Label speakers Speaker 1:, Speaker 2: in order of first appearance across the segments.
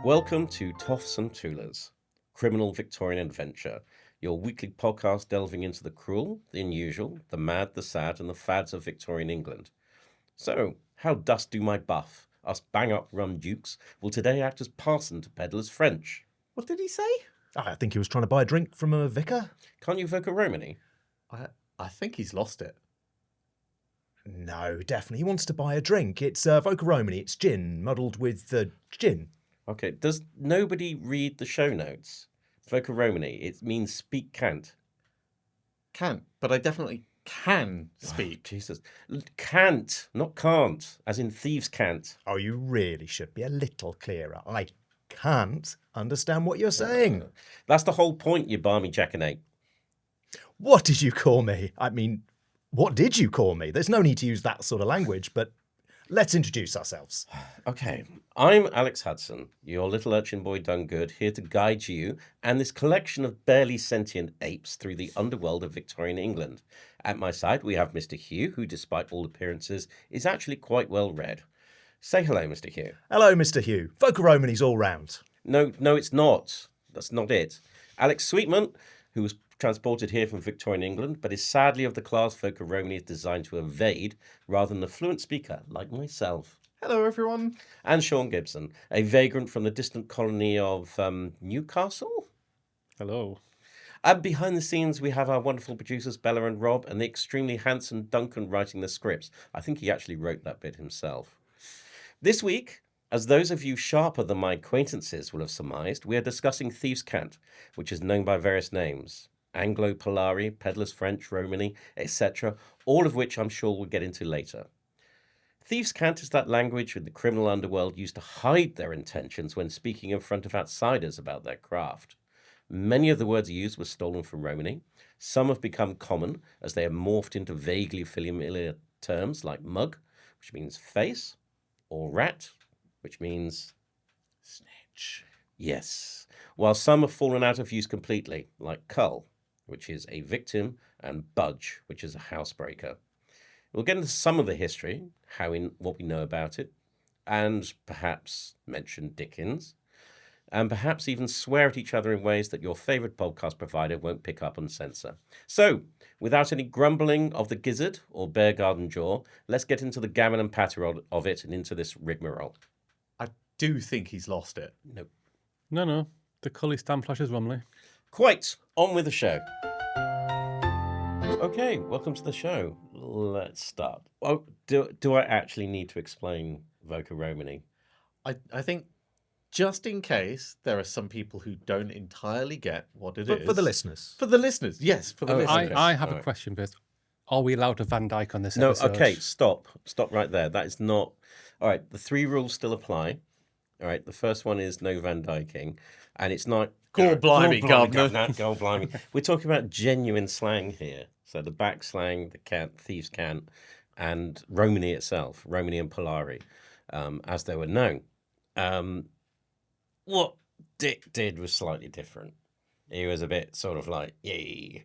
Speaker 1: Welcome to Toffs Toolers, Criminal Victorian Adventure, your weekly podcast delving into the cruel, the unusual, the mad, the sad, and the fads of Victorian England. So, how dost do my buff? Us bang-up rum dukes will today act as parson to peddler's French.
Speaker 2: What did he say?
Speaker 3: I think he was trying to buy a drink from a vicar.
Speaker 1: Can't you Voker Romany?
Speaker 2: I think he's lost it.
Speaker 3: No, definitely. He wants to buy a drink. It's Voker Romany. It's gin, muddled with gin.
Speaker 1: Okay, does nobody read the show notes? Voker Romany, it means speak cant.
Speaker 2: Can't, but I definitely can speak.
Speaker 1: Jesus. Can't, not can't, as in Thieves Cant.
Speaker 3: Oh, you really should be a little clearer. I can't understand what you're saying.
Speaker 1: That's the whole point, you barmy jackanate.
Speaker 3: What did you call me? I mean, what did you call me? There's no need to use that sort of language, but let's introduce ourselves.
Speaker 1: Okay, I'm Alex Hudson, your little urchin boy done good, here to guide you and this collection of barely sentient apes through the underworld of Victorian England. At my side, we have Mr. Hugh, who, despite all appearances, is actually quite well read. Say hello, Mr. Hugh.
Speaker 3: Hello, Mr. Hugh. Voker Romany's all round.
Speaker 1: No, it's not. That's not it. Alex Sweetman, who was transported here from Victorian England, but is sadly of the class Voker Romany is designed to evade, rather than a fluent speaker like myself.
Speaker 2: Hello, everyone.
Speaker 1: And Sean Gibson, a vagrant from the distant colony of Newcastle.
Speaker 4: Hello.
Speaker 1: And behind the scenes, we have our wonderful producers, Bella and Rob, and the extremely handsome Duncan writing the scripts. I think he actually wrote that bit himself. This week, as those of you sharper than my acquaintances will have surmised, we are discussing Thieves Cant, which is known by various names. Anglo-Polari, Peddler's French, Romani, etc., all of which I'm sure we'll get into later. Thieves' Cant is that language the criminal underworld used to hide their intentions when speaking in front of outsiders about their craft. Many of the words used were stolen from Romani. Some have become common as they have morphed into vaguely familiar terms like mug, which means face, or rat, which means
Speaker 2: Snitch.
Speaker 1: yes, while some have fallen out of use completely, like cull, which is a victim, and budge, which is a housebreaker. We'll get into some of the history, what we know about it, and perhaps mention Dickens, and perhaps even swear at each other in ways that your favourite podcast provider won't pick up and censor. So, without any grumbling of the gizzard or bear garden jaw, let's get into the gammon and patter of it and into this rigmarole.
Speaker 2: I do think he's lost it.
Speaker 1: No.
Speaker 4: No. The Cully Stan flashes Romley.
Speaker 1: Quite. On with the show. Okay, welcome to the show. Let's start. Oh, do I actually need to explain Voker Romany?
Speaker 2: I think just in case there are some people who don't entirely get what it is.
Speaker 3: For the listeners.
Speaker 2: For the listeners, yes, for the listeners.
Speaker 4: I have
Speaker 1: All
Speaker 4: a
Speaker 1: right.
Speaker 4: question first. Are we allowed to Van Dyke on this
Speaker 1: No,
Speaker 4: episode?
Speaker 1: okay, stop right there. That is not... All right, the three rules still apply. All right, the first one is no Van Dyking, and it's not...
Speaker 2: Gord blimey, governor.
Speaker 1: Gord blimey. We're talking about genuine slang here. So the back slang, the cant, Thieves' Cant, and Romany itself, Romany and Polari, as they were known. What Dick did was slightly different. He was a bit sort of like, yay,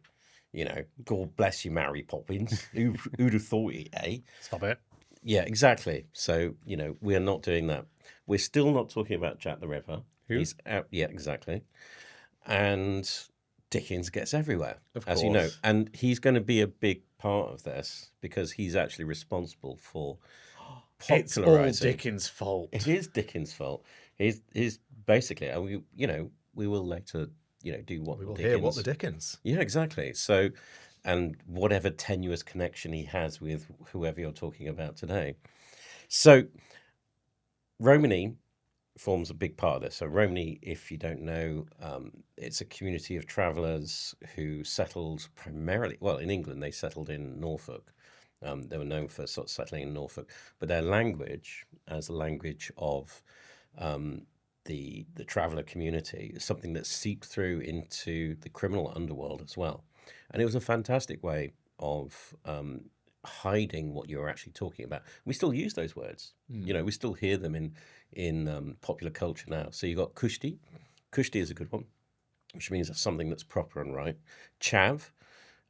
Speaker 1: God bless you, Mary Poppins. Who'd have thought it, eh?
Speaker 4: Stop it.
Speaker 1: Yeah, exactly. So, we are not doing that. We're still not talking about Jack the Ripper.
Speaker 4: Who?
Speaker 1: He's out. Yeah, exactly. And Dickens gets everywhere,
Speaker 2: Of
Speaker 1: as you know.
Speaker 2: course.
Speaker 1: And he's going to be a big part of this because he's actually responsible for
Speaker 2: It's all
Speaker 1: popularizing.
Speaker 2: Dickens' fault.
Speaker 1: It is Dickens' fault. He's basically, and we will later, do what
Speaker 3: We will
Speaker 1: Dickens.
Speaker 3: hear what the Dickens.
Speaker 1: Yeah, exactly. So, and whatever tenuous connection he has with whoever you're talking about today. So, Romany forms a big part of this. So, Romany, if you don't know, it's a community of travellers who settled primarily, well, in England, they settled in Norfolk. They were known for sort of settling in Norfolk, but their language, as a language of the traveller community, is something that seeped through into the criminal underworld as well. And it was a fantastic way of hiding what you're actually talking about. We still use those words. We still hear them in popular culture now. So you got kushti. Kushti is a good one, which means something that's proper and right. Chav,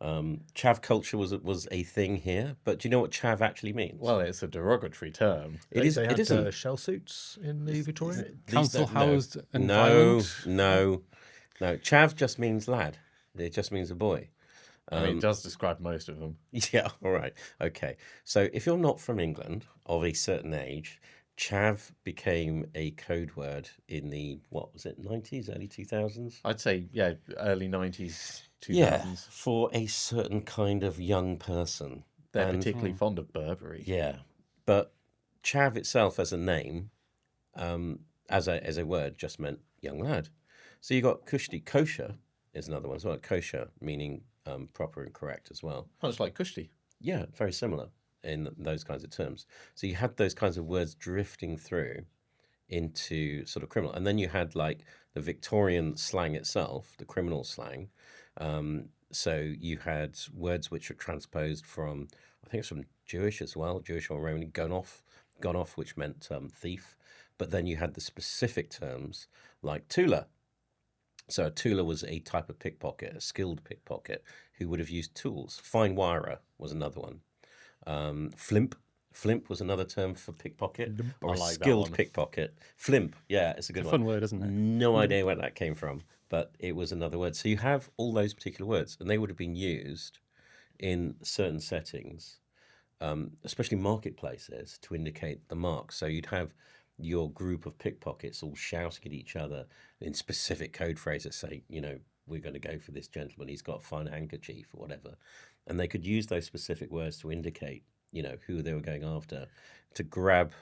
Speaker 1: Chav culture was a thing here, but do you know what chav actually means?
Speaker 2: Well, it's a derogatory term.
Speaker 1: it is.
Speaker 3: They
Speaker 1: It
Speaker 3: had
Speaker 1: isn't.
Speaker 3: shell suits in the Victorian.
Speaker 4: Council
Speaker 1: No.
Speaker 4: housed
Speaker 1: No,
Speaker 4: environment.
Speaker 1: no. Chav just means lad. It just means a boy.
Speaker 2: I mean, it does describe most of them.
Speaker 1: Yeah, all right. Okay. So if you're not from England of a certain age, chav became a code word in the, what was it, 90s, early 2000s?
Speaker 2: I'd say, yeah, early 90s, 2000s.
Speaker 1: Yeah, for a certain kind of young person.
Speaker 2: They're
Speaker 1: And-
Speaker 2: particularly fond of Burberry.
Speaker 1: Yeah. But chav itself as a name, as a word, just meant young lad. So you got kushti. Kosher is another one as well. Kosher meaning proper and correct as well.
Speaker 2: Much like Kushti.
Speaker 1: Yeah, very similar in those kinds of terms. So you had those kinds of words drifting through into sort of criminal. And then you had like the Victorian slang itself, the criminal slang. So you had words which are transposed from, I think it's from Jewish as well, Jewish or Romani, gone off, which meant thief. But then you had the specific terms like Tula. So a Tula was a type of pickpocket, a skilled pickpocket who would have used tools. Fine wirer was another one. Flimp was another term for pickpocket or
Speaker 2: I
Speaker 1: a
Speaker 2: like that
Speaker 1: skilled
Speaker 2: one.
Speaker 1: pickpocket. Flimp, yeah, it's a good
Speaker 4: It's a
Speaker 1: one.
Speaker 4: fun word, isn't it?
Speaker 1: No idea where that came from, but it was another word. So you have all those particular words, and they would have been used in certain settings, especially marketplaces, to indicate the mark. So you'd have your group of pickpockets all shouting at each other in specific code phrases, say, we're going to go for this gentleman, he's got a fine handkerchief or whatever. And they could use those specific words to indicate, who they were going after, to grab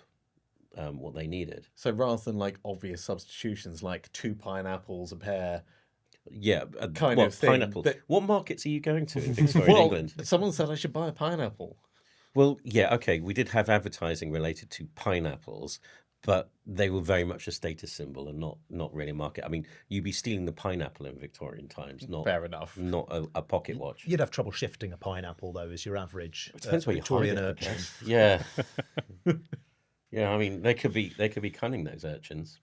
Speaker 1: what they needed.
Speaker 2: So rather than like obvious substitutions like 2 pineapples a pair,
Speaker 1: Yeah,
Speaker 2: kind
Speaker 1: what,
Speaker 2: of thing
Speaker 1: pineapple.
Speaker 2: that-
Speaker 1: What markets are you going to in Victorian
Speaker 2: well,
Speaker 1: England?
Speaker 2: someone said I should buy a pineapple.
Speaker 1: Well, yeah, okay, we did have advertising related to pineapples, but they were very much a status symbol and not really a market. I mean, you'd be stealing the pineapple in Victorian times, not
Speaker 2: Fair enough.
Speaker 1: not a pocket watch.
Speaker 3: You'd have trouble shifting a pineapple, though, as your average
Speaker 1: Depends where you hide
Speaker 3: Victorian
Speaker 1: it, I
Speaker 3: urchin.
Speaker 1: guess. Yeah, yeah. I mean, they could be cunning, those urchins,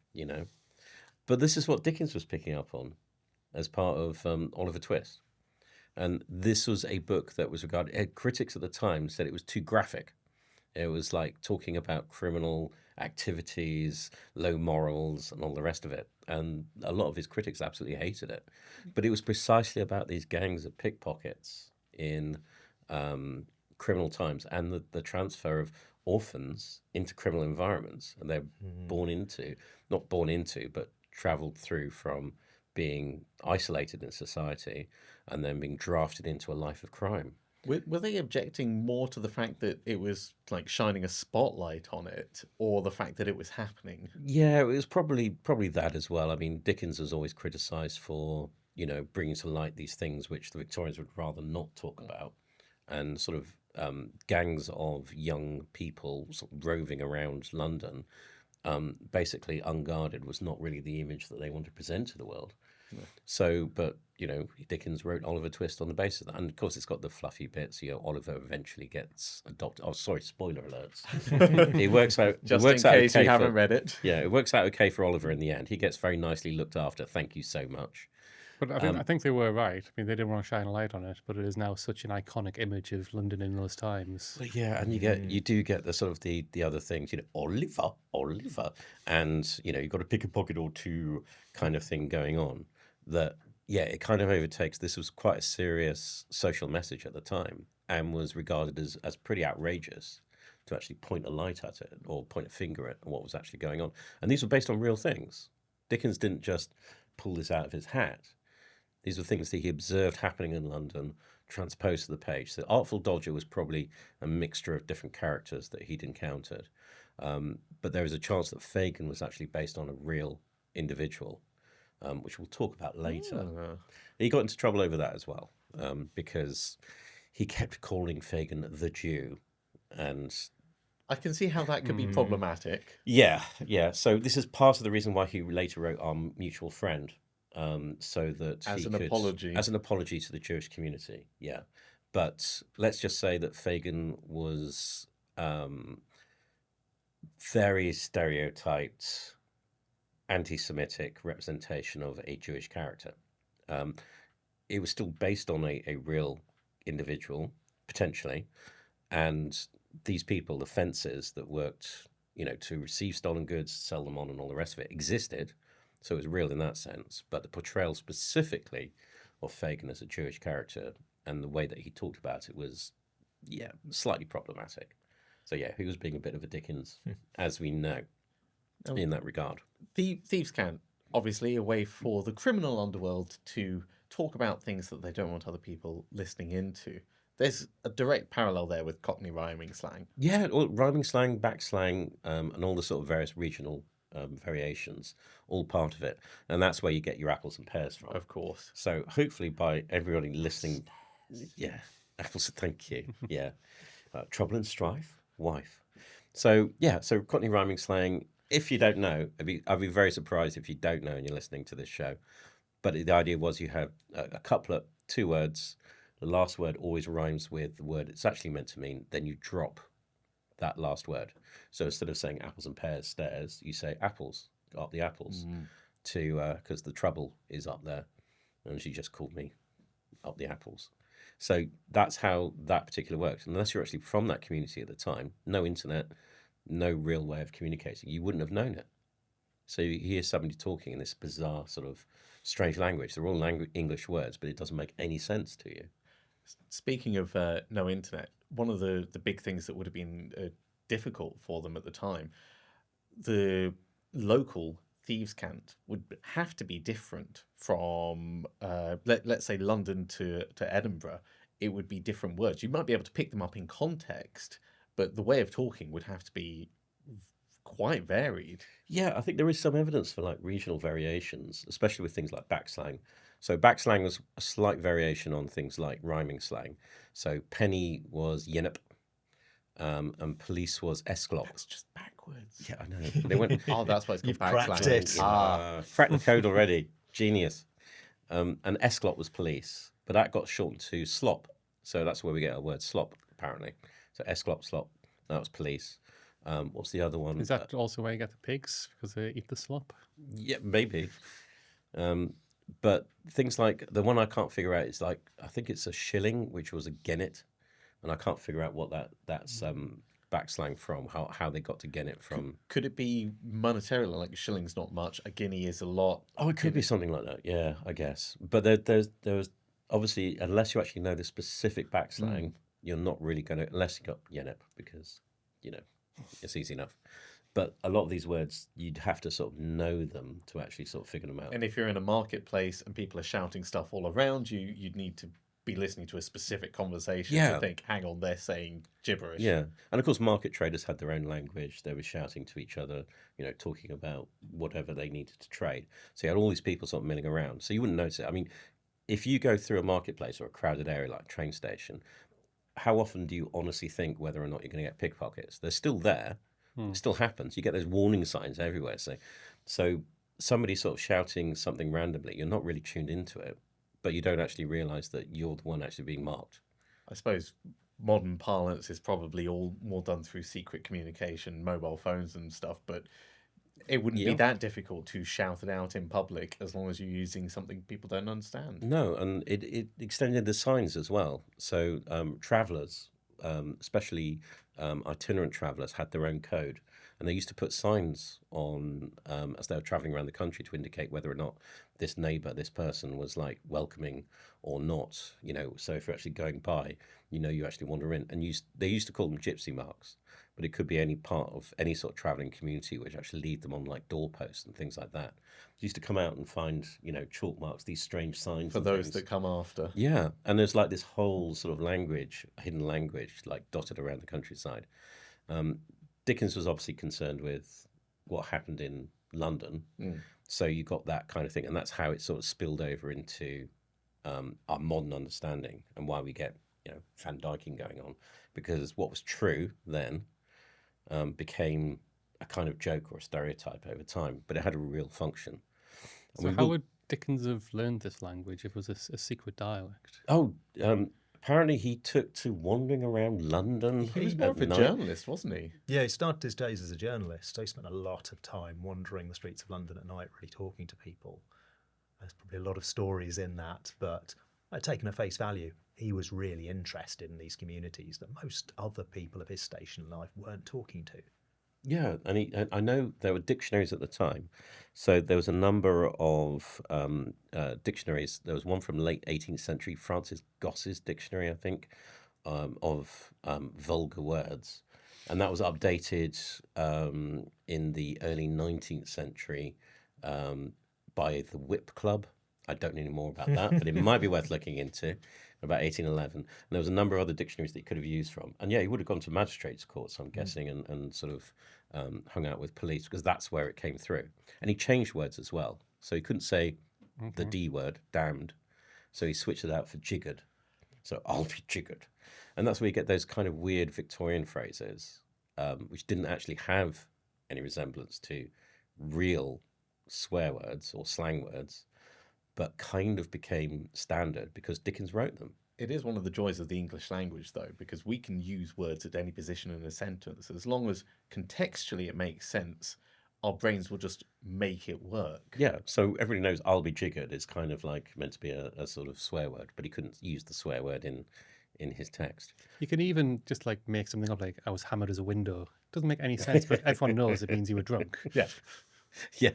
Speaker 1: But this is what Dickens was picking up on as part of Oliver Twist, and this was a book that was regarded. Critics at the time said it was too graphic. It was like talking about criminal activities, low morals, and all the rest of it. And a lot of his critics absolutely hated it. But it was precisely about these gangs of pickpockets in criminal times and the transfer of orphans into criminal environments. And they're not born into, but traveled through from being isolated in society and then being drafted into a life of crime.
Speaker 2: Were they objecting more to the fact that it was like shining a spotlight on it, or the fact that it was happening?
Speaker 1: Yeah, it was probably that as well. I mean, Dickens was always criticised for, bringing to light these things which the Victorians would rather not talk about, and sort of gangs of young people sort of roving around London, basically unguarded, was not really the image that they wanted to present to the world. So, but Dickens wrote Oliver Twist on the basis of that, and of course, it's got the fluffy bits. Oliver eventually gets adopted. Oh, sorry, spoiler alerts. It works out.
Speaker 2: Just
Speaker 1: it works
Speaker 2: in
Speaker 1: out
Speaker 2: case
Speaker 1: okay
Speaker 2: you haven't
Speaker 1: for,
Speaker 2: read it.
Speaker 1: Yeah, it works out okay for Oliver in the end. He gets very nicely looked after. Thank you so much.
Speaker 4: But I think they were right. I mean, they didn't want to shine a light on it, but it is now such an iconic image of London in those times.
Speaker 1: But yeah, and you do get the sort of the other things, Oliver, and you've got a pick a pocket or two kind of thing going on. That it kind of overtakes. This was quite a serious social message at the time, and was regarded as pretty outrageous to actually point a light at it or point a finger at what was actually going on. And these were based on real things. Dickens didn't just pull this out of his hat. These were things that he observed happening in London, transposed to the page. So Artful Dodger was probably a mixture of different characters that he'd encountered. But there was a chance that Fagin was actually based on a real individual, which we'll talk about later. He got into trouble over that as well, because he kept calling Fagin the Jew. And
Speaker 2: I can see how that could be problematic.
Speaker 1: yeah. So this is part of the reason why he later wrote Our Mutual Friend. So that
Speaker 2: As
Speaker 1: he
Speaker 2: an
Speaker 1: could,
Speaker 2: apology.
Speaker 1: as an apology to the Jewish community, But let's just say that Fagin was very stereotyped, anti-Semitic representation of a Jewish character. It was still based on a real individual, potentially, and these people, the fencers that worked, to receive stolen goods, sell them on, and all the rest of it, existed. So it was real in that sense. But the portrayal specifically of Fagin as a Jewish character and the way that he talked about it was, slightly problematic. So he was being a bit of a Dickens, as we know, in that regard.
Speaker 2: Thieves Cant, obviously a way for the criminal underworld to talk about things that they don't want other people listening into. There's a direct parallel there with Cockney rhyming slang.
Speaker 1: Yeah, all rhyming slang, back slang, and all the sort of various regional variations, all part of it. And that's where you get your apples and pears from.
Speaker 2: Of course.
Speaker 1: So hopefully by everybody listening, apples, thank you. Yeah. Trouble and strife, wife. So Cockney rhyming slang, if you don't know, I'd be very surprised if you don't know and you're listening to this show. But the idea was you have a couplet, 2 words. The last word always rhymes with the word it's actually meant to mean. Then you drop that last word. So instead of saying apples and pears, stairs, you say apples, got up the apples, because the trouble is up there. And she just called me up the apples. So that's how that particular works. Unless you're actually from that community at the time, no internet, no real way of communicating, you wouldn't have known it. So you hear somebody talking in this bizarre sort of strange language. They're all English words, but it doesn't make any sense to you.
Speaker 2: Speaking of no internet, one of the big things that would have been difficult for them at the time, the local Thieves Cant would have to be different from, let's say, London to Edinburgh. It would be different words. You might be able to pick them up in context, but the way of talking would have to be quite varied.
Speaker 1: Yeah, I think there is some evidence for like regional variations, especially with things like backslang. So backslang was a slight variation on things like rhyming slang. So penny was yenip, and police was esclop.
Speaker 2: That's just backwards.
Speaker 1: Yeah, I know. They went.
Speaker 2: Oh, that's why it's called
Speaker 3: You've
Speaker 2: backslang.
Speaker 3: cracked it.
Speaker 1: Cracked the code already. Genius. And esclop was police, but that got shortened to slop. So that's where we get our word slop, apparently. So esclop, slop. That was police. What's the other one?
Speaker 4: Is that also where you get the pigs because they eat the slop?
Speaker 1: Yeah, maybe. But things like the one I can't figure out is like I think it's a shilling, which was a gennet, and I can't figure out what that's backslang from. How they got to gennet from.
Speaker 2: Could it be monetarily? Like a shilling's not much, a guinea is a lot.
Speaker 1: Oh, it could be something like that. Yeah, I guess. But there's obviously unless you actually know the specific backslang, you're not really going to unless you got yenip because it's easy enough. But a lot of these words, you'd have to sort of know them to actually sort of figure them out.
Speaker 2: And if you're in a marketplace and people are shouting stuff all around you, you'd need to be listening to a specific conversation to think, hang on, they're saying gibberish.
Speaker 1: Yeah. And of course, market traders had their own language. They were shouting to each other, talking about whatever they needed to trade. So you had all these people sort of milling around. So you wouldn't notice it. I mean, if you go through a marketplace or a crowded area like a train station, how often do you honestly think whether or not you're going to get pickpockets? They're still there. It still happens. You get those warning signs everywhere. So somebody sort of shouting something randomly, you're not really tuned into it, but you don't actually realise that you're the one actually being marked.
Speaker 2: I suppose modern parlance is probably all more done through secret communication, mobile phones and stuff, but it wouldn't be that difficult to shout it out in public as long as you're using something people don't understand.
Speaker 1: No, and it extended the signs as well. So travellers, especially itinerant travellers, had their own code. And they used to put signs on as they were travelling around the country to indicate whether or not this neighbour, this person was like welcoming or not. So if you're actually going by, you actually wander in. And they used to call them gypsy marks. But it could be any part of any sort of travelling community which actually leave them on like doorposts and things like that. They used to come out and find, chalk marks, these strange signs.
Speaker 2: For those that come after.
Speaker 1: Yeah. And there's like this whole sort of language, hidden language, like dotted around the countryside. Dickens was obviously concerned with what happened in London. So you got that kind of thing. And that's how it sort of spilled over into our modern understanding and why we get, Van Dyking going on. Because what was true then became a kind of joke or a stereotype over time, but it had a real function.
Speaker 4: So how would Dickens have learned this language if it was a secret dialect?
Speaker 1: Oh, apparently he took to wandering around London.
Speaker 2: He was more of a journalist, wasn't he?
Speaker 3: Yeah, he started his days as a journalist. So he spent a lot of time wandering the streets of London at night, really talking to people. There's probably a lot of stories in that, but taken at face value. he was really interested in these communities that most other people of his station in life weren't talking to.
Speaker 1: Yeah, and I know there were dictionaries at the time. So there was a number of dictionaries. There was one from late 18th century, Francis Goss's dictionary, I think, of vulgar words. And that was updated in the early 19th century by the Whip Club. I don't know any more about that, but it might be worth looking into. About 1811. And there was a number of other dictionaries that he could have used from. And yeah, he would have gone to magistrates' courts, I'm guessing, and sort of hung out with police because that's where it came through. And he changed words as well. So he couldn't say the D word, damned. So he switched it out for jiggered. So I'll be jiggered. And that's where you get those kind of weird Victorian phrases, which didn't actually have any resemblance to real swear words or slang words, but kind of became standard because Dickens wrote them.
Speaker 2: It is one of the joys of the English language, though, because we can use words at any position in a sentence. As long as contextually it makes sense, our brains will just make it work.
Speaker 1: Yeah, so everybody knows I'll be jiggered is kind of like meant to be a sort of swear word, but he couldn't use the swear word in his text.
Speaker 4: You can even just like make something up like, I was hammered as a window. Doesn't make any sense, but everyone knows it means you were drunk.
Speaker 2: Yeah.
Speaker 1: Yeah.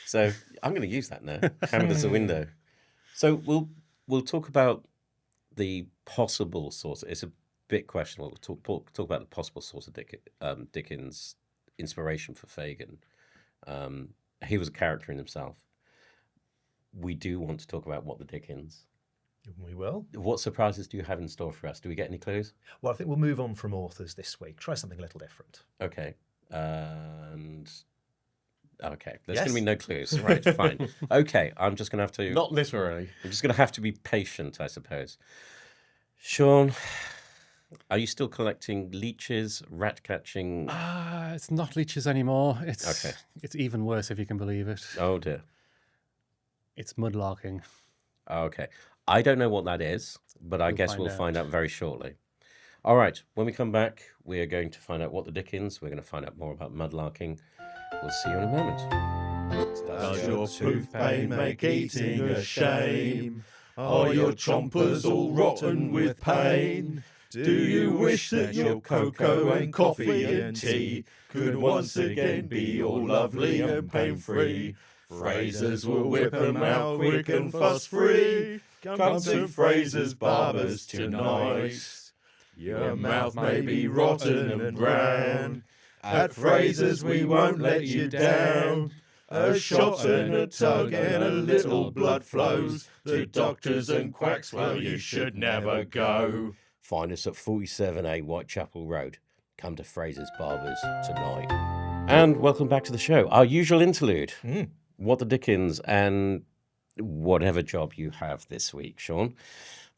Speaker 1: So I'm going to use that now. Hammered as a window. So we'll talk about the possible source. It's a bit questionable. We'll talk about the possible source of Dickens' inspiration for Fagin. He was a character in himself. We do want to talk about what the Dickens.
Speaker 3: We will.
Speaker 1: What surprises do you have in store for us? Do we get any clues?
Speaker 3: Well, I think we'll move on from authors this week. Try something a little different.
Speaker 1: Okay. And okay, there's
Speaker 3: Yes.
Speaker 1: going to be no clues. Right, fine. Okay, I'm just going to have to...
Speaker 2: Not literally.
Speaker 1: I'm just going to have to be patient, I suppose. Sean, are you still collecting leeches, rat catching?
Speaker 4: It's not leeches anymore. It's
Speaker 1: Okay.
Speaker 4: It's even worse if you can believe it.
Speaker 1: Oh dear.
Speaker 4: It's mudlarking.
Speaker 1: Okay. I don't know what that is, but I
Speaker 4: We'll
Speaker 1: guess
Speaker 4: find
Speaker 1: we'll
Speaker 4: out.
Speaker 1: find out very shortly. All right, when we come back, we are going to find out what the Dickens. We're going to find out more about mudlarking. We'll see you in a moment.
Speaker 5: Does your tooth pain make eating a shame? Are your chompers all rotten with pain? Do you wish that your cocoa and coffee and tea could once again be all lovely and pain-free? Frasers will whip 'em out quick and fuss-free. Come to Fraser's Barbers tonight. Your mouth may be rotten and brown. At Fraser's we won't let you down. A shot and a tug and a little blood flows. To doctors and quacks, well, you should never go.
Speaker 1: Find us at 47A Whitechapel Road. Come to Fraser's Barbers tonight. And welcome back to the show. Our usual interlude. What the Dickens and whatever job you have this week, Sean.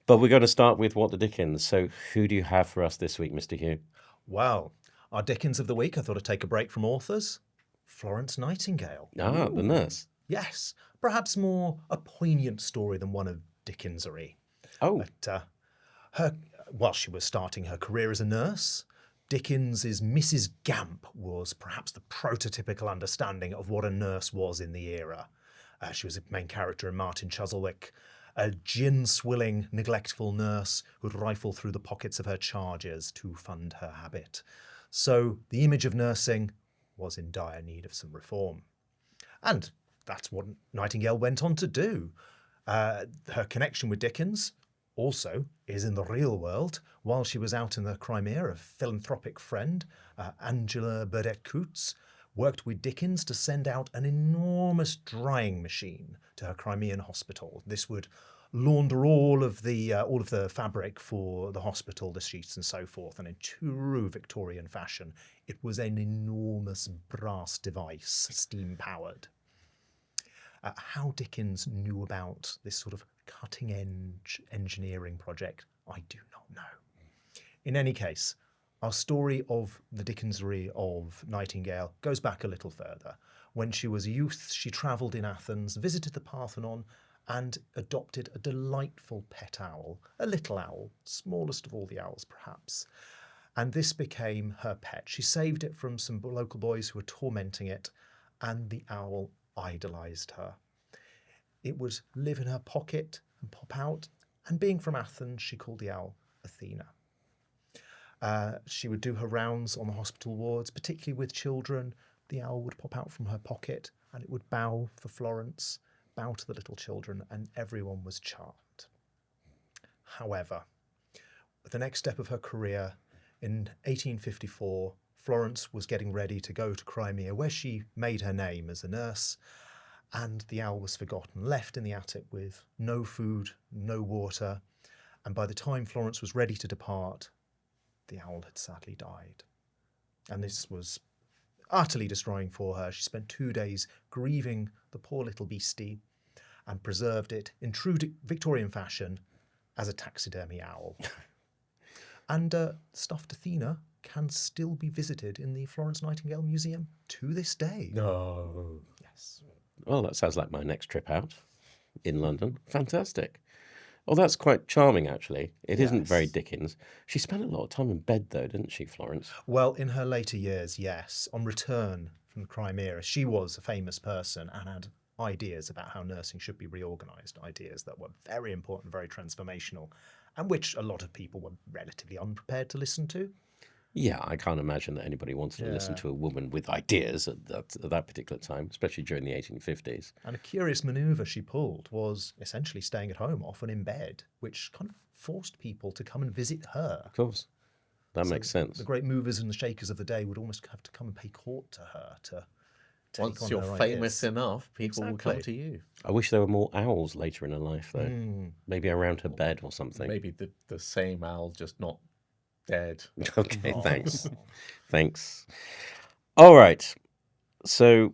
Speaker 1: But we're going to start with what the Dickens. So who do you have for us this week, Mr. Hugh?
Speaker 3: Well, our Dickens of the week, I thought I'd take a break from authors. Florence Nightingale.
Speaker 1: Ah, the nurse.
Speaker 3: Yes, perhaps more a poignant story than one of Dickensery.
Speaker 1: Oh,
Speaker 3: But while she was starting her career as a nurse, Dickens's Mrs. Gamp was perhaps the prototypical understanding of what a nurse was in the era. She was a main character in Martin Chuzzlewit, a gin-swilling, neglectful nurse who'd rifle through the pockets of her charges to fund her habit. So the image of nursing was in dire need of some reform. And that's what Nightingale went on to do. Her connection with Dickens also is in the real world. While she was out in the Crimea, a philanthropic friend, Angela Burdett-Coutts, worked with Dickens to send out an enormous drying machine to her Crimean hospital. This would launder all of the fabric for the hospital, the sheets and so forth. And in true Victorian fashion, it was an enormous brass device, steam-powered. How Dickens knew about this sort of cutting-edge engineering project, I do not know. In any case, our story of the Dickensery of Nightingale goes back a little further. When she was a youth, she travelled in Athens, visited the Parthenon, and adopted a delightful pet owl, a little owl, smallest of all the owls perhaps. And this became her pet. She saved it from some local boys who were tormenting it, and the owl idolised her. It would live in her pocket and pop out And being from Athens, she called the owl Athena. She would do her rounds on the hospital wards, particularly with children. The owl would pop out from her pocket and it would bow for Florence, bow to the little children, and everyone was charmed. However, the next step of her career, in 1854, Florence was getting ready to go to Crimea, where she made her name as a nurse, and the owl was forgotten, left in the attic with no food, no water, and by the time Florence was ready to depart, the owl had sadly died. And this was utterly destroying for her. She spent 2 days grieving the poor little beastie and preserved it in true Victorian fashion as a taxidermy owl. And stuffed Athena can still be visited in the Florence Nightingale Museum to this day.
Speaker 1: No.
Speaker 3: Yes.
Speaker 1: Well, that sounds like my next trip out in London. Fantastic. Oh, that's quite charming, actually. It isn't very
Speaker 3: Yes.
Speaker 1: Dickens. She spent a lot of time in bed, though, didn't she, Florence?
Speaker 3: Well, in her later years, yes. On return from the Crimea, she was a famous person and had ideas about how nursing should be reorganised, ideas that were very important, very transformational, and which a lot of people were relatively unprepared to listen to.
Speaker 1: Yeah, I can't imagine that anybody wanted to listen
Speaker 3: Yeah.
Speaker 1: to a woman with ideas at that particular time, especially during the 1850s.
Speaker 3: And a curious manoeuvre she pulled was essentially staying at home, often in bed, which kind of forced people to come and visit her.
Speaker 1: Of course. That
Speaker 3: So
Speaker 1: makes sense.
Speaker 3: The great movers and the shakers of the day would almost have to come and pay court to her to take
Speaker 2: Once
Speaker 3: on
Speaker 2: you're
Speaker 3: her
Speaker 2: famous
Speaker 3: ideas.
Speaker 2: enough, people will come
Speaker 3: Exactly.
Speaker 2: to you.
Speaker 1: I wish there were more owls later in her life, though.
Speaker 3: Mm.
Speaker 1: Maybe around her bed or something.
Speaker 2: Maybe the same owl, just not dead.
Speaker 1: Okay,
Speaker 3: Oh.
Speaker 1: thanks. Thanks. All right. So,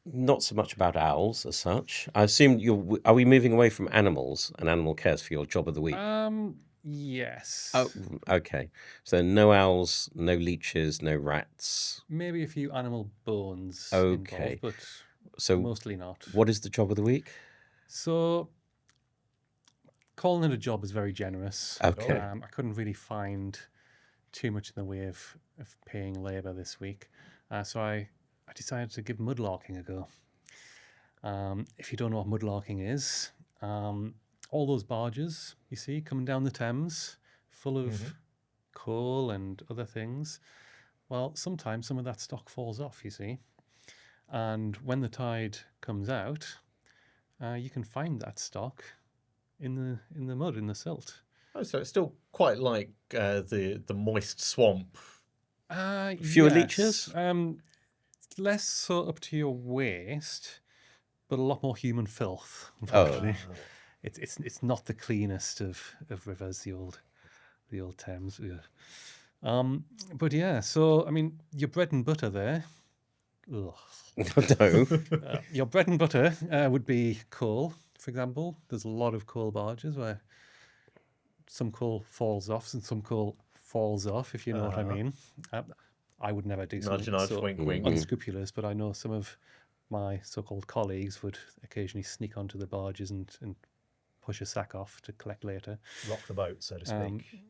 Speaker 1: not so much about owls as such. I assume are we moving away from animals and animal cares for your job of the week?
Speaker 4: Yes.
Speaker 1: Oh, okay. So no owls, no leeches, no rats.
Speaker 4: Maybe a few animal bones
Speaker 1: Okay.
Speaker 4: involved, but
Speaker 1: So
Speaker 4: mostly not.
Speaker 1: what is the job of the week?
Speaker 4: So, calling it a job is very generous.
Speaker 1: Okay.
Speaker 4: I couldn't really find too much in the way of paying labour this week. So I decided to give mudlarking a go. If you don't know what mudlarking is, all those barges you see coming down the Thames full of coal and other things, well, sometimes some of that stock falls off, you see. And when the tide comes out, you can find that stock in the mud, in the silt.
Speaker 2: Oh, so it's still quite like the moist swamp.
Speaker 1: Fewer leeches?
Speaker 4: Less so up to your waist, but a lot more human filth,
Speaker 1: Oh.
Speaker 4: unfortunately. It's not the cleanest of rivers, the old Thames. Yeah. But yeah, so I mean, your bread and butter there. Ugh.
Speaker 1: No.
Speaker 4: Your bread and butter would be coal, for example. There's a lot of coal barges where some coal falls off and some coal falls off, if you know what I mean. I would never do
Speaker 2: Nudge,
Speaker 4: something
Speaker 2: nudge,
Speaker 4: so
Speaker 2: wink, wink.
Speaker 4: unscrupulous, but I know some of my so-called colleagues would occasionally sneak onto the barges and push a sack off to collect later.
Speaker 3: Rock the boat, so to speak.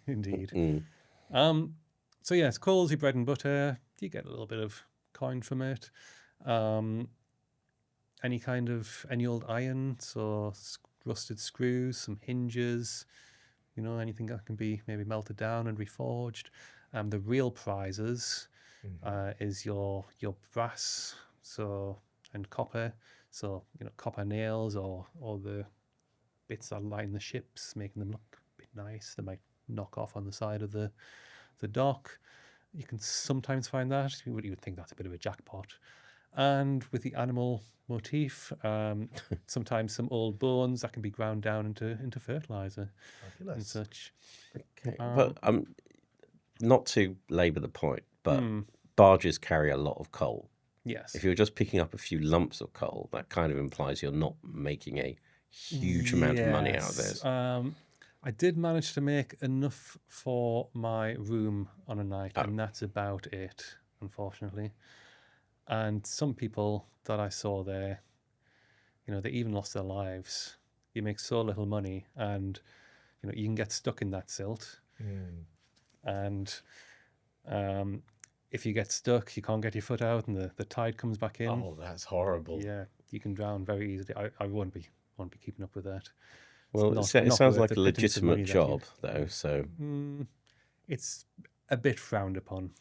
Speaker 4: Indeed.
Speaker 1: Mm.
Speaker 4: So yes, coal's your bread and butter. You get a little bit of coin from it. Any old iron, so rusted screws, some hinges, anything that can be maybe melted down and reforged. The real prizes is your brass, and copper. So copper nails or the bits that line the ships, making them look a bit nice. They might knock off on the side of the dock. You can sometimes find that. You would think that's a bit of a jackpot. And with the animal motif, sometimes some old bones that can be ground down into fertilizer and
Speaker 3: Fabulous.
Speaker 4: such.
Speaker 1: Okay. But not to labour the point, but
Speaker 4: Hmm.
Speaker 1: barges carry a lot of coal.
Speaker 4: Yes.
Speaker 1: If you're just picking up a few lumps of coal, that kind of implies you're not making a huge amount of money out of
Speaker 4: Yes.
Speaker 1: this.
Speaker 4: I did manage to make enough for my room on a night,
Speaker 1: Oh.
Speaker 4: and that's about it, unfortunately. And some people that I saw there, they even lost their lives. You make so little money, and you can get stuck in that silt. And if you get stuck, you can't get your foot out, and the tide comes back in.
Speaker 2: Oh, that's horrible.
Speaker 4: Yeah, you can drown very easily. I won't be keeping up with that.
Speaker 1: Well,
Speaker 4: not-
Speaker 1: it
Speaker 4: not
Speaker 1: sounds
Speaker 4: worth
Speaker 1: like
Speaker 4: the
Speaker 1: a
Speaker 4: pittance of money
Speaker 1: legitimate
Speaker 4: that you-
Speaker 1: job, though. So,
Speaker 4: It's a bit frowned upon.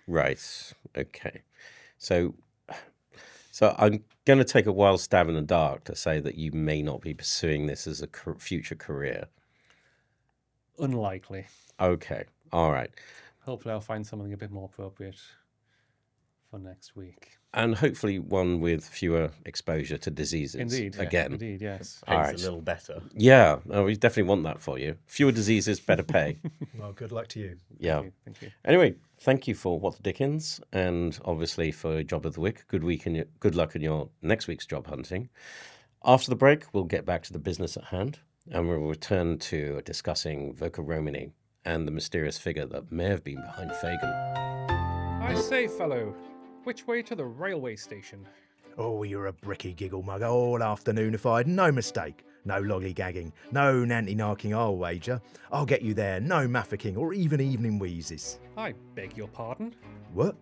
Speaker 1: right, okay. So, I'm going to take a wild stab in the dark to say that you may not be pursuing this as a future career.
Speaker 4: Unlikely.
Speaker 1: Okay, all right.
Speaker 4: Hopefully, I'll find something a bit more appropriate for next week.
Speaker 1: And hopefully one with fewer exposure to diseases.
Speaker 4: Indeed.
Speaker 1: Again.
Speaker 4: Indeed, yes.
Speaker 2: Pays
Speaker 1: Alright.
Speaker 2: a little better.
Speaker 1: Yeah, we definitely want that for you. Fewer diseases, better pay.
Speaker 3: Well, good luck to you.
Speaker 1: Yeah.
Speaker 4: Thank you.
Speaker 1: Anyway, thank you for What the Dickens, and obviously for Job of the Week. Good luck in your next week's job hunting. After the break, we'll get back to the business at hand, and we'll return to discussing Voker Romany and the mysterious figure that may have been behind Fagin.
Speaker 4: I say, fellow, which way to the railway station?
Speaker 3: Oh, you're a bricky giggle mug all afternoon if I'd no mistake. No lollygagging, no nanty-narking, I'll wager. I'll get you there, no mafficking or even evening wheezes.
Speaker 4: I beg your pardon?
Speaker 3: What?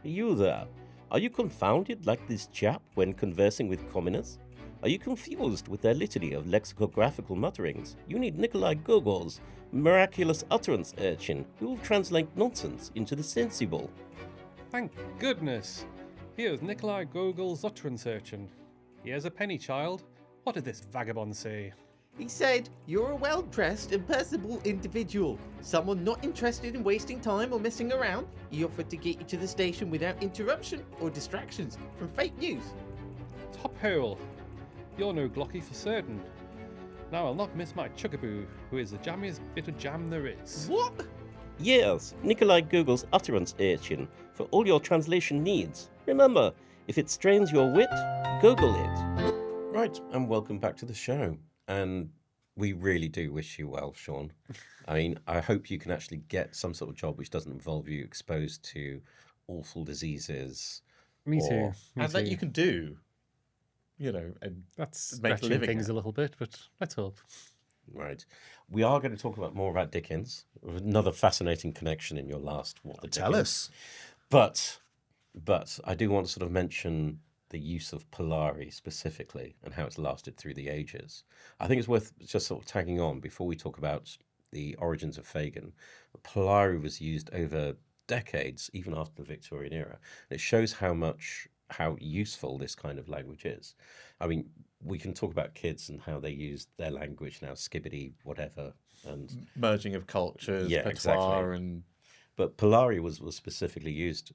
Speaker 1: You there? Are you confounded like this chap when conversing with commoners? Are you confused with their litany of lexicographical mutterings? You need Nikolai Gogol's miraculous utterance urchin who will translate nonsense into the sensible.
Speaker 4: Thank goodness. Here's Nikolai Gogol's utterance urchin. Here's a penny, child. What did this vagabond say?
Speaker 5: He said, "You're a well-dressed and personable individual. Someone not interested in wasting time or messing around. He offered to get you to the station without interruption or distractions from fake news."
Speaker 4: Top hole. You're no Glocky for certain. Now I'll not miss my Chuggaboo, who is the jammiest bit of jam there is.
Speaker 5: What?
Speaker 1: Yes, Nikolai Gogol's utterance urchin for all your translation needs. Remember, if it strains your wit, Gogol it. Right, and welcome back to the show. And we really do wish you well, Sean. I mean, I hope you can actually get some sort of job which doesn't involve you exposed to awful diseases.
Speaker 4: Me too.
Speaker 1: Or-
Speaker 4: Me
Speaker 2: And
Speaker 4: too.
Speaker 2: that you can do, and
Speaker 4: That's
Speaker 2: make a
Speaker 4: stretching
Speaker 2: living
Speaker 4: things
Speaker 2: at.
Speaker 4: a little bit, but let's hope.
Speaker 1: Right. We are going to talk about more about Dickens. Another fascinating connection in your last What the
Speaker 3: Tell
Speaker 1: Dickens.
Speaker 3: us.
Speaker 1: But I do want to sort of mention the use of Polari specifically and how it's lasted through the ages. I think it's worth just sort of tagging on before we talk about the origins of Fagin. Polari was used over decades, even after the Victorian era. It shows how useful this kind of language is. I mean, we can talk about kids and how they use their language now, skibbity, whatever, and
Speaker 2: merging of cultures,
Speaker 1: Yeah,
Speaker 2: patois,
Speaker 1: exactly.
Speaker 2: and
Speaker 1: but Polari was specifically used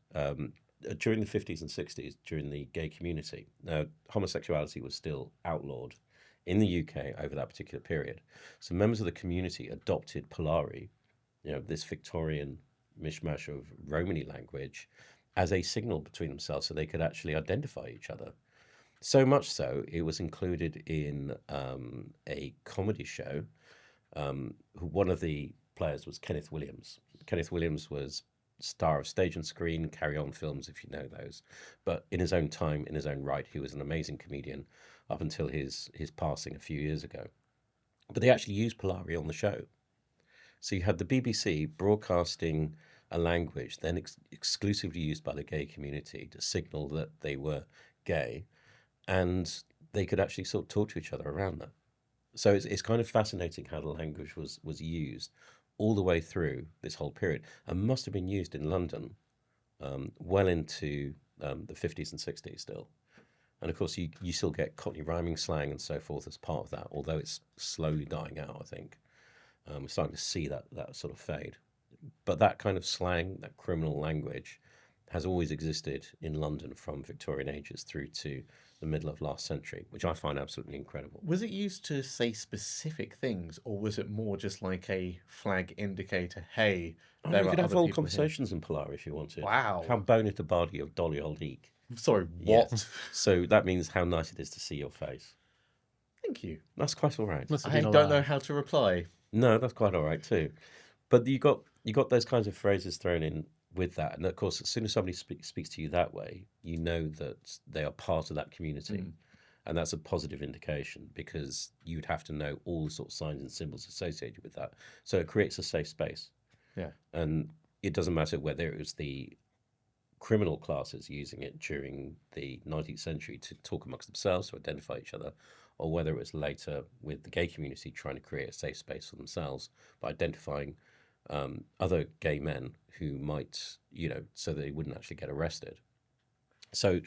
Speaker 1: during the 50s and 60s during the gay community. Now, homosexuality was still outlawed in the UK over that particular period. So members of the community adopted Polari, this Victorian mishmash of Romani language, as a signal between themselves so they could actually identify each other. So much so, it was included in a comedy show. One of the players was Kenneth Williams. Kenneth Williams was star of stage and screen, Carry On films, if you know those. But in his own time, in his own right, he was an amazing comedian up until his passing a few years ago. But they actually used Polari on the show. So you had the BBC broadcasting a language then exclusively used by the gay community to signal that they were gay, and they could actually sort of talk to each other around that. So it's kind of fascinating how the language was used all the way through this whole period, and must have been used in London well into the 50s and 60s still. And of course, you still get Cockney rhyming slang and so forth as part of that, although it's slowly dying out, I think. We're starting to see that sort of fade. But that kind of slang, that criminal language, has always existed in London from Victorian ages through to the middle of last century, which I find absolutely incredible.
Speaker 2: was it used to say specific things, or was it more just like a flag indicator? Hey, there
Speaker 1: You
Speaker 2: are
Speaker 1: could have
Speaker 2: other
Speaker 1: whole
Speaker 2: people here.
Speaker 1: conversations in Polari if you wanted.
Speaker 2: Wow.
Speaker 1: How bonnet a bardy of dolly old eek.
Speaker 2: Sorry, what?
Speaker 1: Yes. So that means how nice it is to see your face.
Speaker 2: Thank you.
Speaker 1: That's quite all right.
Speaker 4: Must have
Speaker 2: I
Speaker 4: been a
Speaker 2: don't know
Speaker 4: lie.
Speaker 2: how to reply.
Speaker 1: No, that's quite all right too. But you got those kinds of phrases thrown in with that, and of course, as soon as somebody speaks to you that way, you know that they are part of that community, and that's a positive indication because you'd have to know all the sort of signs and symbols associated with that. So it creates a safe space.
Speaker 2: Yeah.
Speaker 1: And it doesn't matter whether it was the criminal classes using it during the 19th century to talk amongst themselves, to identify each other, or whether it was later with the gay community trying to create a safe space for themselves by identifying other gay men who might, so that they wouldn't actually get arrested. So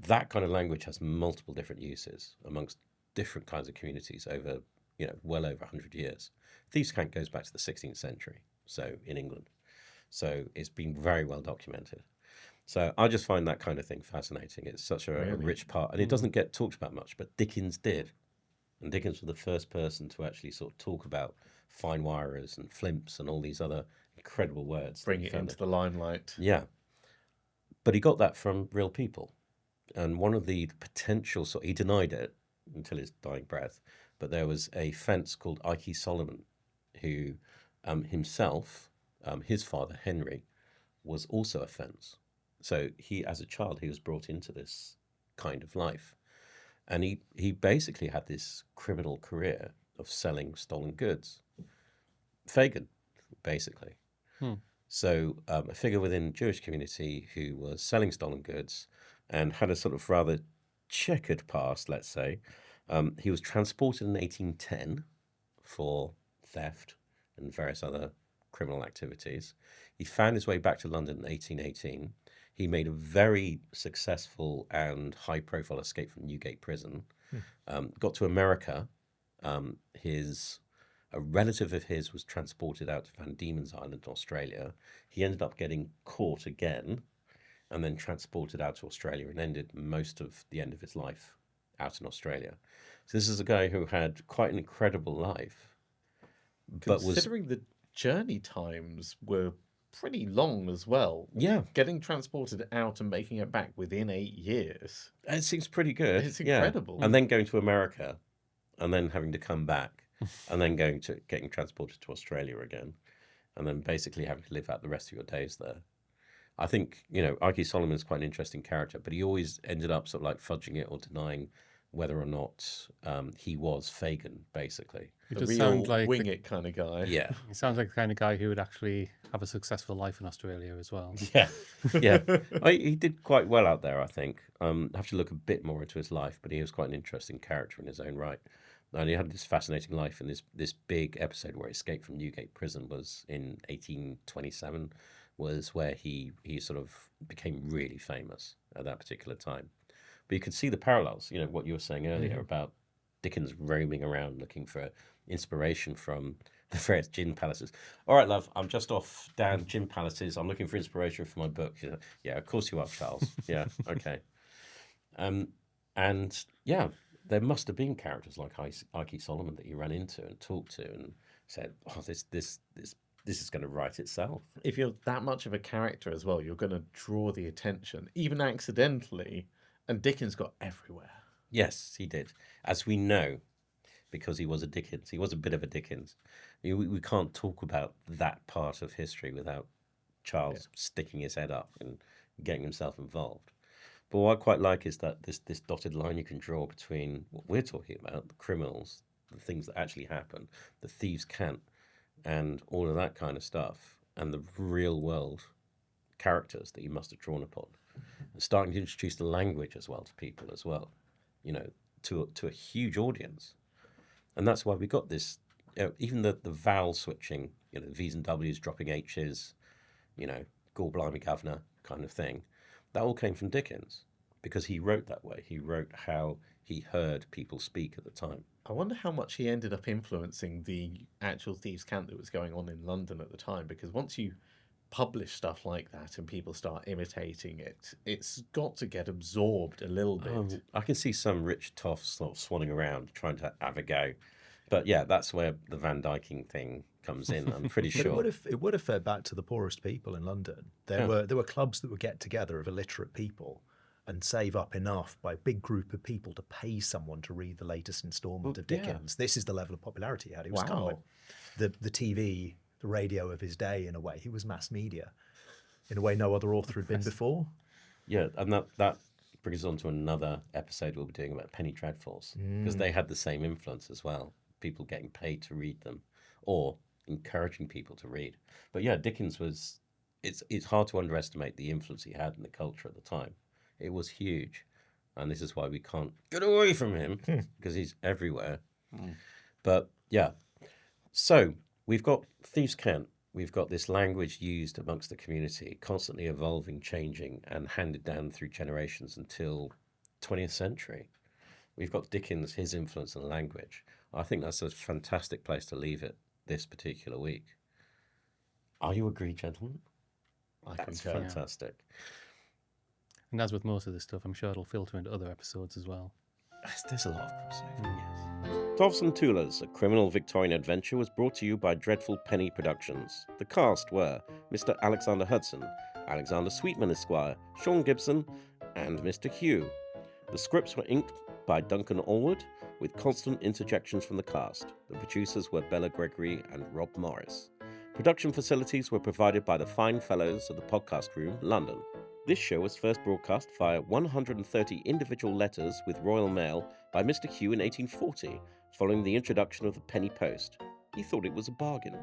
Speaker 1: that kind of language has multiple different uses amongst different kinds of communities over, well over 100 years. Thieves Cant goes back to the 16th century, so in England. So it's been very well documented. So I just find that kind of thing fascinating. It's such a rich part, and it doesn't get talked about much, but Dickens did. And Dickens was the first person to actually sort of talk about fine wirers and flimps and all these other incredible words.
Speaker 2: Bring it into the limelight.
Speaker 1: Yeah. But he got that from real people. And one of the potential, so he denied it until his dying breath, but there was a fence called Ike Solomon, who himself, his father, Henry, was also a fence. So he, as a child, he was brought into this kind of life. And he basically had this criminal career of selling stolen goods. Fagin, basically. So a figure within the Jewish community who was selling stolen goods and had a sort of rather checkered past, let's say. He was transported in 1810 for theft and various other criminal activities. He found his way back to London in 1818. He made a very successful and high-profile escape from Newgate Prison. Got to America. A relative of his was transported out to Van Diemen's Island in Australia. He ended up getting caught again and then transported out to Australia and ended most of the end of his life out in Australia. So this is a guy who had quite an incredible life. But
Speaker 2: Considering the journey times were pretty long as well.
Speaker 1: Yeah.
Speaker 2: Getting transported out and making it back within 8 years.
Speaker 1: It seems pretty good.
Speaker 2: It's incredible.
Speaker 1: And then going to America and then having to come back and then getting transported to Australia again and then basically having to live out the rest of your days there. I think, Ike Solomon is quite an interesting character, but he always ended up sort of like fudging it or denying whether or not he was Fagin, basically.
Speaker 4: It
Speaker 2: The
Speaker 4: does
Speaker 2: real
Speaker 4: sound like
Speaker 2: wing it kind of guy.
Speaker 1: Yeah.
Speaker 4: he sounds like the kind of guy who would actually have a successful life in Australia as well.
Speaker 1: Yeah. Yeah. He did quite well out there, I think. I have to look a bit more into his life, but he was quite an interesting character in his own right. And he had this fascinating life, and this big episode where he escaped from Newgate Prison was in 1827, was where he sort of became really famous at that particular time. But you could see the parallels, what you were saying earlier about Dickens roaming around looking for inspiration from the various gin palaces. All right, love, I'm just off down gin palaces. I'm looking for inspiration for my book. Yeah, of course you are, Charles. Yeah, okay. And yeah, there must have been characters like Ike Solomon that you ran into and talked to and said, "Oh, this is going to write itself."
Speaker 2: If you're that much of a character as well, you're going to draw the attention, even accidentally. And Dickens got everywhere.
Speaker 1: Yes, he did. As we know, because he was a Dickens. He was a bit of a Dickens. We can't talk about that part of history without Charles sticking his head up and getting himself involved. But what I quite like is that this dotted line you can draw between what we're talking about, the criminals, the things that actually happen, the Thieves Cant, and all of that kind of stuff, and the real world characters that you must have drawn upon. And starting to introduce the language as well to people as well, to a huge audience. And that's why we got this, even the vowel switching, the V's and W's dropping H's, Gall Blimey Governor kind of thing. That all came from Dickens because he wrote that way. He wrote how he heard people speak at the time.
Speaker 2: I wonder how much he ended up influencing the actual Thieves' Cant that was going on in London at the time, because once you publish stuff like that and people start imitating it, it's got to get absorbed a little bit.
Speaker 1: I can see some rich toffs sort of swanning around trying to have a go. But yeah, that's where the Van Dyking thing comes in, I'm pretty
Speaker 3: But
Speaker 1: sure.
Speaker 3: it would have fed back to the poorest people in London. There were clubs that would get together of illiterate people and save up enough by a big group of people to pay someone to read the latest instalment of Dickens. This is the level of popularity he had. He was kind of like the TV, the radio of his day in a way. He was mass media in a way no other author had been before.
Speaker 1: Yeah, and that brings us on to another episode we'll be doing about penny dreadfuls, because they had the same influence as well. People getting paid to read them or encouraging people to read. But yeah, Dickens it's hard to underestimate the influence he had in the culture at the time. It was huge. and this is why we can't get away from him because he's everywhere. But yeah, so we've got Thieves Cant. We've got this language used amongst the community, constantly evolving, changing, and handed down through generations until 20th century. We've got Dickens, his influence on language. I think that's a fantastic place to leave it this particular week. Are you agree, gentlemen? That's
Speaker 2: concur.
Speaker 1: fantastic.
Speaker 4: And as with most of this stuff, I'm sure it'll filter into other episodes as well.
Speaker 1: There's a lot of crossover, yes. Toffs Toolers, a criminal Victorian adventure, was brought to you by Dreadful Penny Productions. The cast were Mr. Alexander Hudson, Alexander Sweetman Esquire, Sean Gibson, and Mr. Hugh. The scripts were inked by Duncan Allwood, with constant interjections from the cast. The producers were Bella Gregory and Rob Morris. Production facilities were provided by the fine fellows of the Podcast Room, London. This show was first broadcast via 130 individual letters with Royal Mail by Mr. Hugh in 1840, following the introduction of the penny post. He thought it was a bargain.